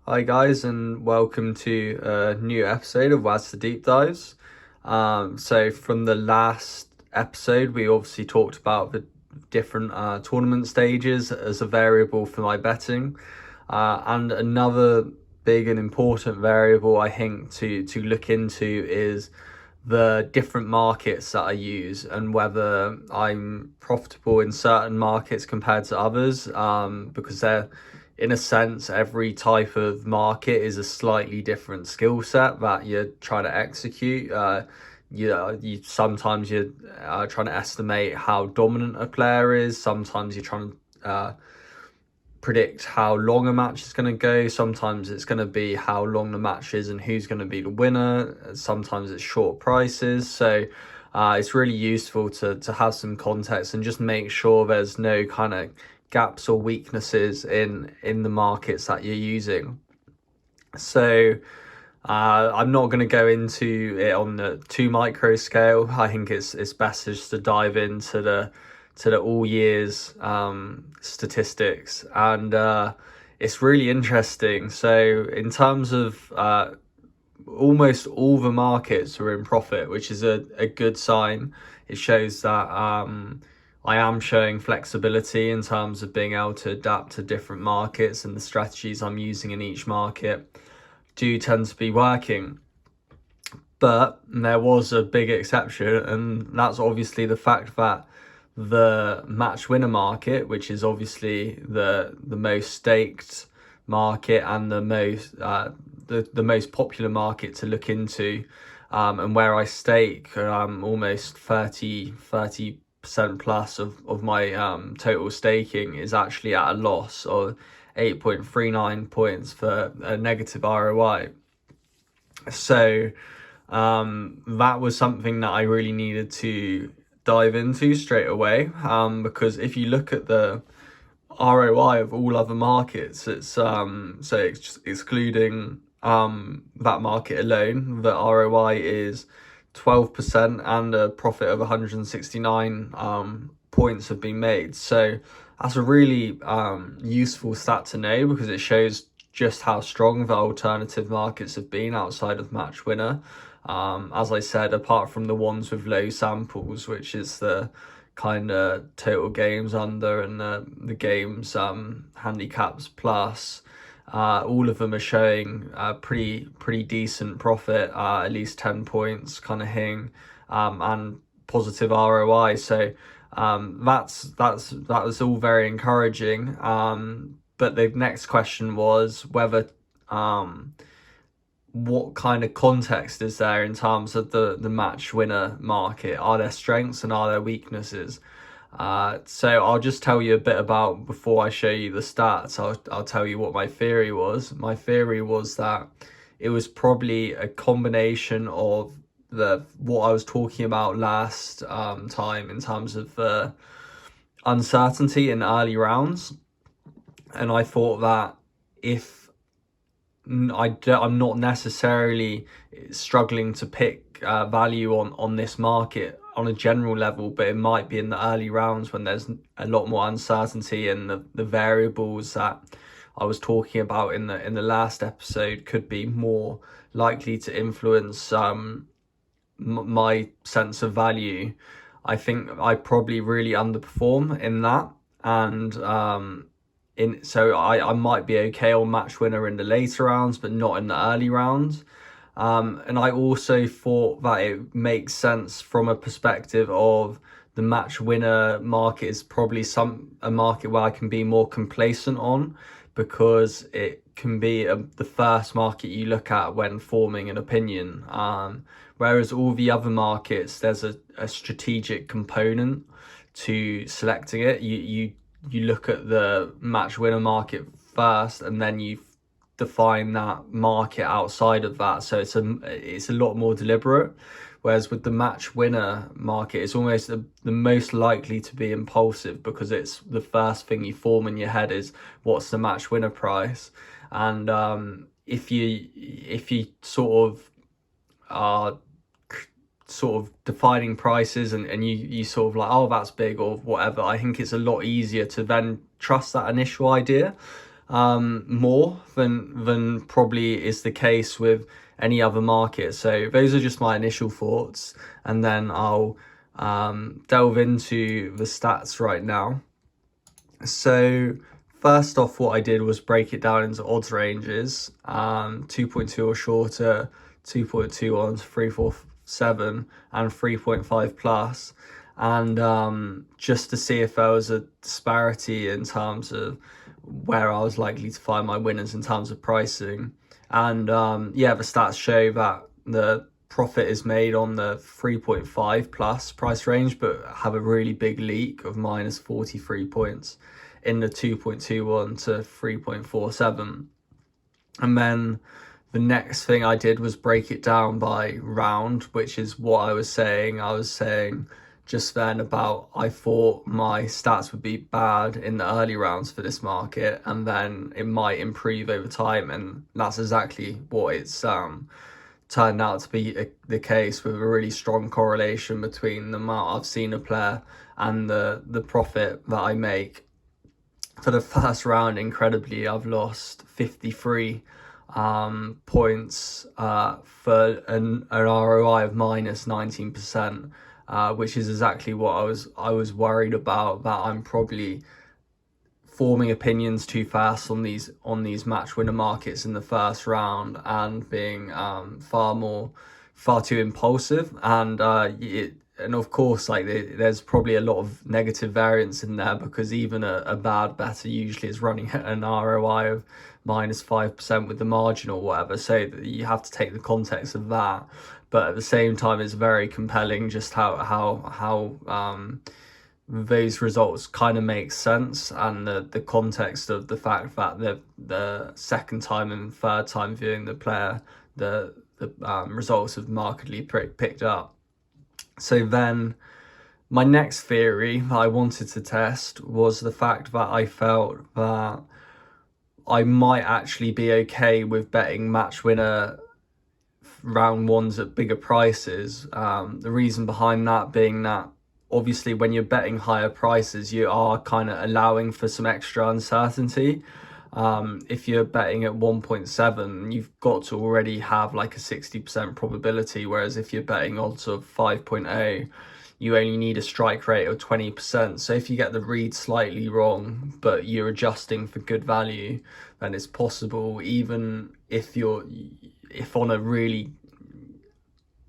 Hi guys, and welcome to a new episode of Wadster Deep Dives. So from the last episode, we obviously talked about the different tournament stages as a variable for my betting, and another big and important variable I think to look into is the different markets that I use and whether I'm profitable in certain markets compared to others, because they're, in a sense, every type of market is a slightly different skill set that you're trying to execute. You sometimes you're trying to estimate how dominant a player is. Sometimes you're trying to predict how long a match is going to go. Sometimes it's going to be how long the match is and who's going to be the winner. Sometimes it's short prices. So it's really useful to have some context and just make sure there's no kind of gaps or weaknesses in the markets that you're using. So I'm not going to go into it on the too micro scale. I think it's best just to dive into the all years statistics, and it's really interesting. So in terms of almost all the markets are in profit, which is a good sign. It shows that I am showing flexibility in terms of being able to adapt to different markets, and the strategies I'm using in each market do tend to be working. But there was a big exception, and that's obviously the fact that the match winner market, which is obviously the most staked market and the most popular market to look into, and where I stake almost 30% plus of my total staking, is actually at a loss of 8.39 points for a negative ROI. So that was something that I really needed to dive into straight away, because if you look at the ROI of all other markets, it's so it's just excluding that market alone, the ROI is 12% and a profit of 169 points have been made. So that's a really useful stat to know, because it shows just how strong the alternative markets have been outside of match winner. As I said, apart from the ones with low samples, which is the kind of total games under and the games handicaps plus, all of them are showing pretty decent profit, at least 10 points kind of thing, and positive ROI. So that was all very encouraging. But the next question was whether what kind of context is there in terms of the match winner market? Are there strengths and are there weaknesses? So I'll just tell you a bit about, before I show you the stats, I'll tell you what my theory was. My theory was that it was probably a combination of what I was talking about last time in terms of uncertainty in early rounds. And I thought that if I'm not necessarily struggling to pick value on this market on a general level, but it might be in the early rounds when there's a lot more uncertainty, and the variables that I was talking about in the last episode could be more likely to influence my sense of value. I think I probably really underperform in that, and so I might be okay on match winner in the later rounds, but not in the early rounds. And I also thought that it makes sense from a perspective of the match winner market is probably a market where I can be more complacent on, because it can be the first market you look at when forming an opinion. Whereas all the other markets, there's a strategic component to selecting it. You look at the match winner market first, and then you define that market outside of that. So it's a lot more deliberate. Whereas with the match winner market, it's almost the most likely to be impulsive, because it's the first thing you form in your head is what's the match winner price. And if you sort of are sort of defining prices, and you sort of like, oh, that's big or whatever, I think it's a lot easier to then trust that initial idea. more than probably is the case with any other market. So those are just my initial thoughts, and then I'll delve into the stats right now. So first off, what I did was break it down into odds ranges, 2.2 or shorter, 2.2 on to 347, and 3.5 plus, and just to see if there was a disparity in terms of where I was likely to find my winners in terms of pricing. And yeah, the stats show that the profit is made on the 3.5 plus price range, but have a really big leak of minus 43 points in the 2.21 to 3.47. And then the next thing I did was break it down by round, which is what I was saying. I was saying just then about I thought my stats would be bad in the early rounds for this market, and then it might improve over time, and that's exactly what it's turned out to be the case, with a really strong correlation between the amount I've seen a player and the profit that I make. For the first round, incredibly, I've lost 53 points for an ROI of minus 19%, which is exactly what I was worried about, that I'm probably forming opinions too fast on these match winner markets in the first round, and being far too impulsive, and of course, like, there's probably a lot of negative variance in there, because even a bad better usually is running at an ROI of minus 5% with the margin or whatever. So you have to take the context of that. But at the same time, it's very compelling just how those results kind of make sense, and the context of the fact that the second time and third time viewing the player, the results have markedly picked up. So then my next theory that I wanted to test was the fact that I felt that I might actually be okay with betting match winner round ones at bigger prices. The reason behind that being that obviously when you're betting higher prices, you are kind of allowing for some extra uncertainty. If you're betting at 1.7, you've got to already have like a 60% probability, whereas if you're betting odds of 5.0, you only need a strike rate of 20%. So if you get the read slightly wrong, but you're adjusting for good value, then it's possible, even if on a really,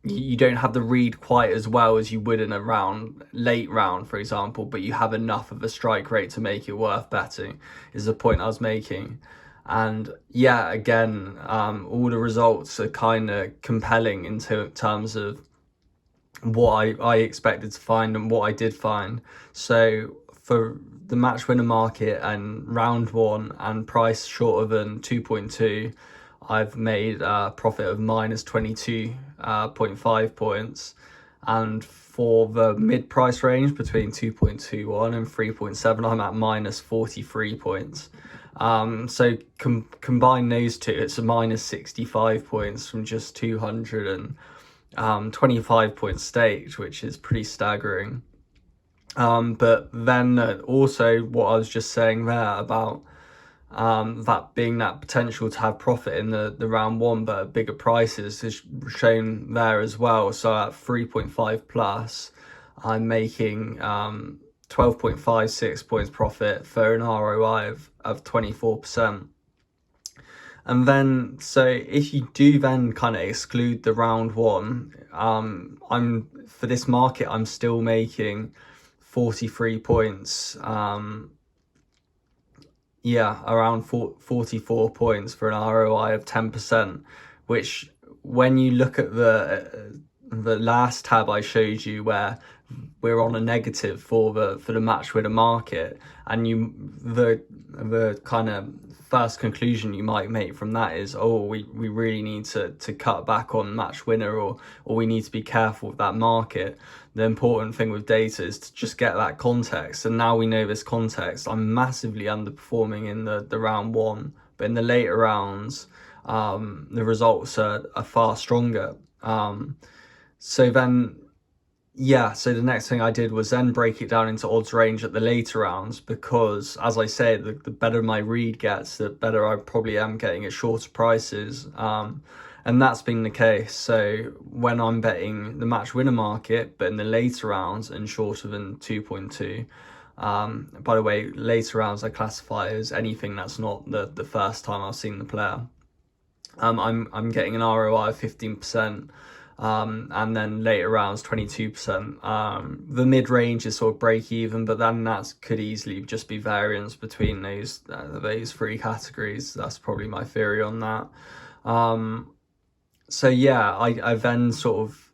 you don't have the read quite as well as you would in a late round, for example, but you have enough of a strike rate to make it worth betting, is the point I was making. And yeah, again, all the results are kind of compelling in terms of what I expected to find and what I did find. So for the match winner market and round one and price shorter than 2.2, I've made a profit of minus 22.5 points. And for the mid price range between 2.21 and 3.7, I'm at minus 43 points. So combine those two, it's a minus 65 points from just 225 point staked, which is pretty staggering. But then also what I was just saying there about that being that potential to have profit in the round one but at bigger prices is shown there as well. So at 3.5 plus, I'm making 12.56 points profit for an ROI of 24%. And then, so if you do then kind of exclude the round one, for this market, I'm still making 43 points. Around 44 points for an ROI of 10%, which when you look at the last tab I showed you, where we're on a negative for the match winner market, and the kind of first conclusion you might make from that is, we really need to cut back on match winner, or we need to be careful with that market. The important thing with data is to just get that context, and now we know this context. I'm massively underperforming in the round one, but in the later rounds, the results are far stronger. So then Yeah, so the next thing I did was then break it down into odds range at the later rounds because, as I say, the better my read gets, the better I probably am getting at shorter prices. And that's been the case. So when I'm betting the match winner market, but in the later rounds and shorter than 2.2, by the way, later rounds I classify as anything that's not the first time I've seen the player. I'm getting an ROI of 15%, and then later rounds 22%. The mid range is sort of break even, but then that could easily just be variance between those three categories. That's probably my theory on that. Um, so yeah, I then sort of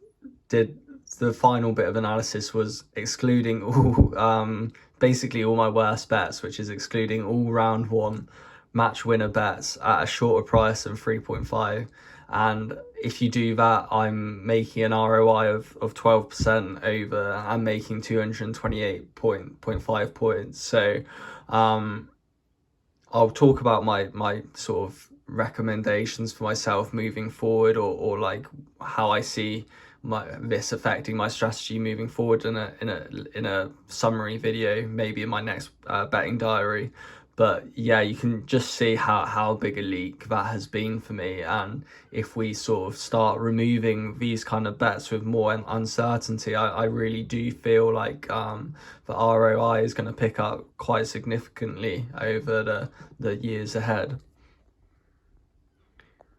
did the final bit of analysis was excluding all basically all my worst bets, which is excluding all round one match winner bets at a shorter price than 3.5. And if you do that, I'm making an ROI of 12% over and making 228.5 points. So I'll talk about my sort of recommendations for myself moving forward, or like how I see this affecting my strategy moving forward in a summary video, maybe in my next betting diary. But yeah, you can just see how big a leak that has been for me. And if we sort of start removing these kind of bets with more uncertainty, I really do feel like the ROI is going to pick up quite significantly over the years ahead.